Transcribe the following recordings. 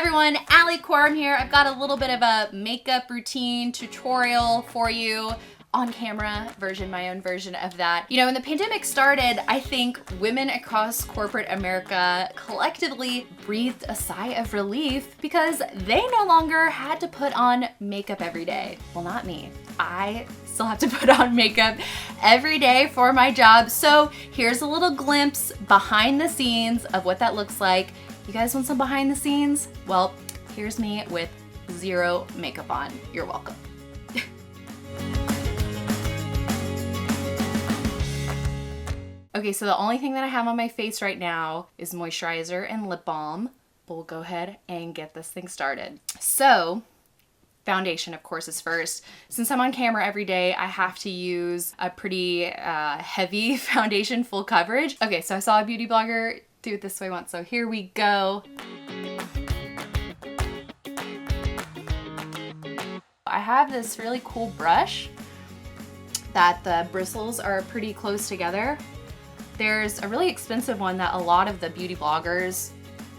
everyone, Alissa Coram here. I've got a little bit of a makeup routine tutorial for you. On camera version, my own version of that. You know, when the pandemic started, I think women across corporate America collectively breathed a sigh of relief because they no longer had to put on makeup every day. Well, not me. I still have to put on makeup every day for my job. So here's a little glimpse behind the scenes of what that looks like. You guys want some behind the scenes? Well, here's me with zero makeup on. You're welcome. Okay, so the only thing that I have on my face right now is moisturizer and lip balm. But we'll go ahead and get this thing started. So, foundation, of course, is first. Since I'm on camera every day, I have to use a pretty heavy foundation, full coverage. Okay, so I saw a beauty blogger do it this way once, so here we go. I have this really cool brush that the bristles are pretty close together. There's a really expensive one that a lot of the beauty bloggers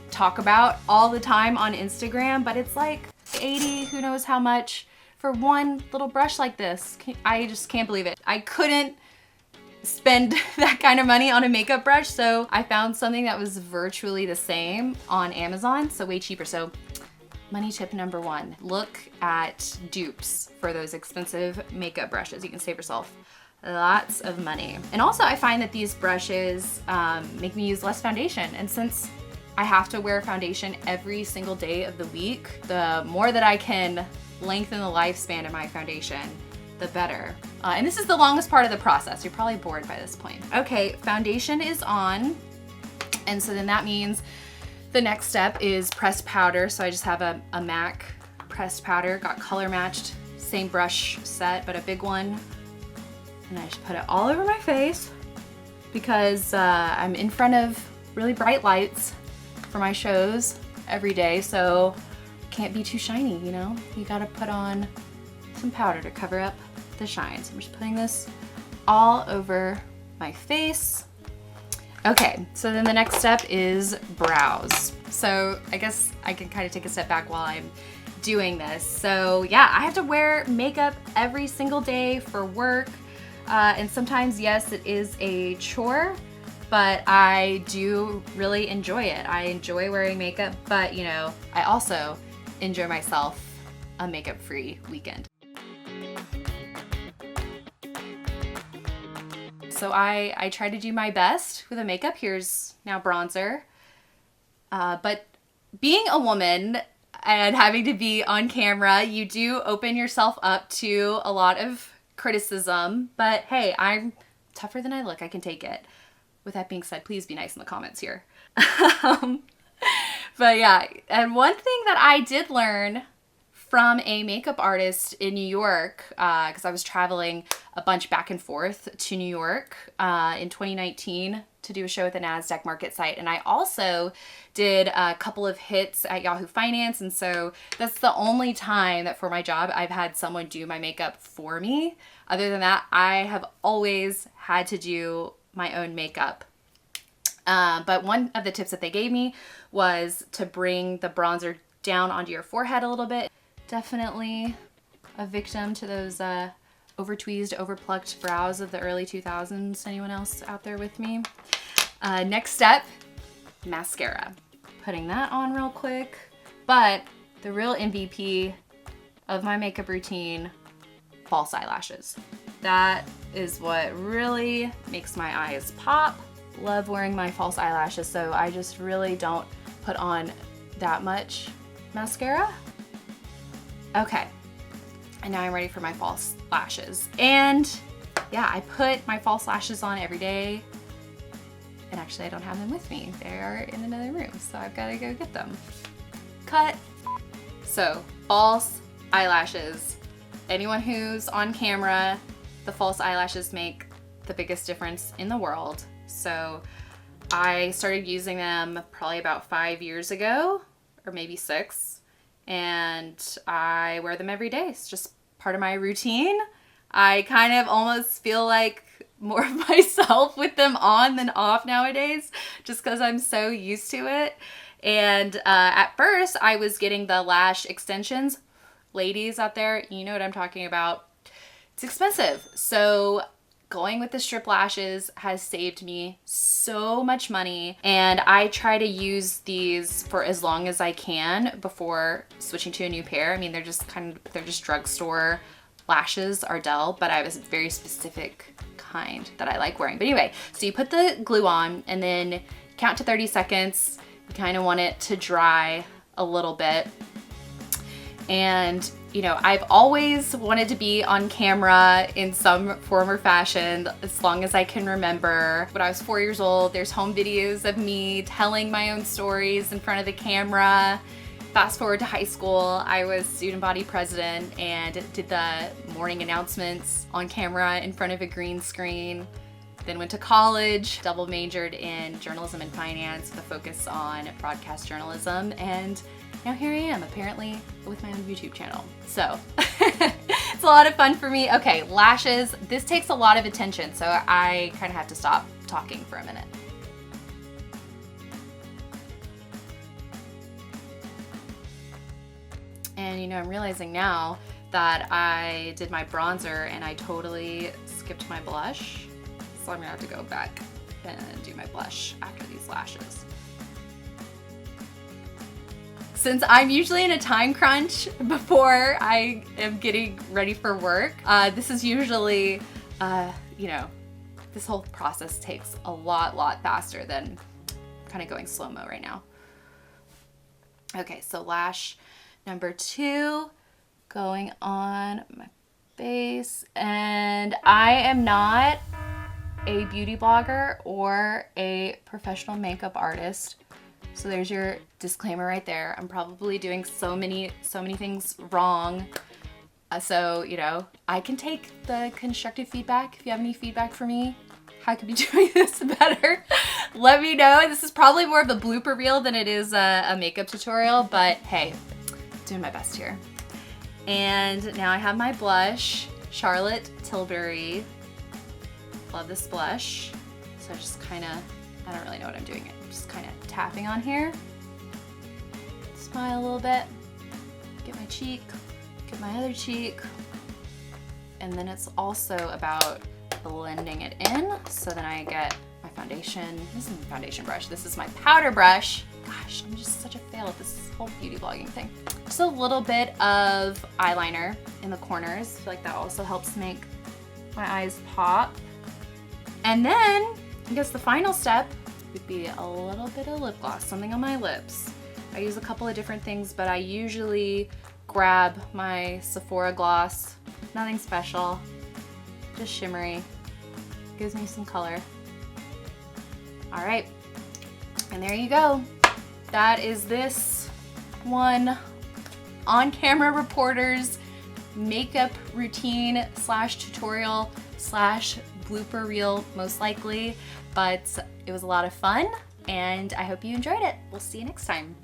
talk about all the time on Instagram, but it's like 80, who knows how much, for one little brush like this. I just can't believe it. I couldn't spend that kind of money on a makeup brush, so I found something that was virtually the same on Amazon, so way cheaper. So money tip number one, look at dupes for those expensive makeup brushes. You can save yourself lots of money. And also I find that these brushes make me use less foundation. And since I have to wear foundation every single day of the week, the more that I can lengthen the lifespan of my foundation, the better. And this is the longest part of the process. You're probably bored by this point. Okay, foundation is on. And so then that means the next step is pressed powder. So I just have a MAC pressed powder, got color matched, same brush set, but a big one. And I just put it all over my face because I'm in front of really bright lights for my shows every day, so can't be too shiny, you know? You gotta put on some powder to cover up the shine. So I'm just putting this all over my face. Okay, so then the next step is brows. So I guess I can kind of take a step back while I'm doing this. So yeah, I have to wear makeup every single day for work. And sometimes, yes, it is a chore, but I do really enjoy it. I enjoy wearing makeup, but you know, I also enjoy myself a makeup-free weekend. So I try to do my best with the makeup. Here's now bronzer. But being a woman and having to be on camera, you do open yourself up to a lot of criticism, but hey, I'm tougher than I look. I can take it. With that being said, please be nice in the comments here. But yeah, and one thing that I did learn from a makeup artist in New York, because I was traveling a bunch back and forth to New York in 2019 to do a show at the NASDAQ market site. And I also did a couple of hits at Yahoo Finance. And so that's the only time that for my job, I've had someone do my makeup for me. Other than that, I have always had to do my own makeup. But one of the tips that they gave me was to bring the bronzer down onto your forehead a little bit. Definitely a victim to those over-tweezed, over-plucked brows of the early 2000s. Anyone else out there with me? Next step, mascara. Putting that on real quick. But the real MVP of my makeup routine, false eyelashes. That is what really makes my eyes pop. Love wearing my false eyelashes, so I just really don't put on that much mascara. Okay, and now I'm ready for my false lashes. And yeah, I put my false lashes on every day. And actually I don't have them with me. They are in another room, so I've gotta go get them. Cut. So, false eyelashes. Anyone who's on camera, the false eyelashes make the biggest difference in the world. So I started using them probably about 5 years ago, or maybe 6. And I wear them every day. It's just part of my routine. I kind of almost feel like more of myself with them on than off nowadays, just because I'm so used to it. And at first I was getting the lash extensions. Ladies out there, you know what I'm talking about. It's expensive. So going with the strip lashes has saved me so much money, and I try to use these for as long as I can before switching to a new pair. I mean, they're just drugstore lashes, Ardell, but I have a very specific kind that I like wearing. But anyway, so you put the glue on and then count to 30 seconds. You kind of want it to dry a little bit. And you know, I've always wanted to be on camera in some form or fashion as long as I can remember. When I was 4 years old, there's home videos of me telling my own stories in front of the camera. Fast forward to high school, I was student body president and did the morning announcements on camera in front of a green screen. Then went to college, double majored in journalism and finance with a focus on broadcast journalism, and now here I am, apparently with my own YouTube channel. So it's a lot of fun for me. Okay, lashes. This takes a lot of attention, so I kind of have to stop talking for a minute. And you know, I'm realizing now that I did my bronzer and I totally skipped my blush. So I'm gonna have to go back and do my blush after these lashes. Since I'm usually in a time crunch before I am getting ready for work, this is usually, you know, this whole process takes a lot faster than kind of going slow-mo right now. Okay, so lash number 2 going on my face, and I am not a beauty blogger or a professional makeup artist. So there's your disclaimer right there. I'm probably doing so many things wrong. So, you know, I can take the constructive feedback. If you have any feedback for me, how I could be doing this better, let me know. This is probably more of a blooper reel than it is a makeup tutorial, but hey, doing my best here. And now I have my blush, Charlotte Tilbury. Love this blush. So just kind of, I don't really know what I'm doing. I'm just kind of tapping on here. Smile a little bit. Get my cheek, get my other cheek. And then it's also about blending it in. So then I get my foundation. This isn't a foundation brush. This is my powder brush. Gosh, I'm just such a fail at this whole beauty blogging thing. Just a little bit of eyeliner in the corners. I feel like that also helps make my eyes pop. And then I guess the final step would be a little bit of lip gloss, something on my lips. I use a couple of different things, but I usually grab my Sephora gloss. Nothing special, just shimmery. Gives me some color. All right, and there you go. That is this one on-camera reporter's makeup routine slash tutorial slash blooper reel, most likely, but it was a lot of fun and I hope you enjoyed it. We'll see you next time.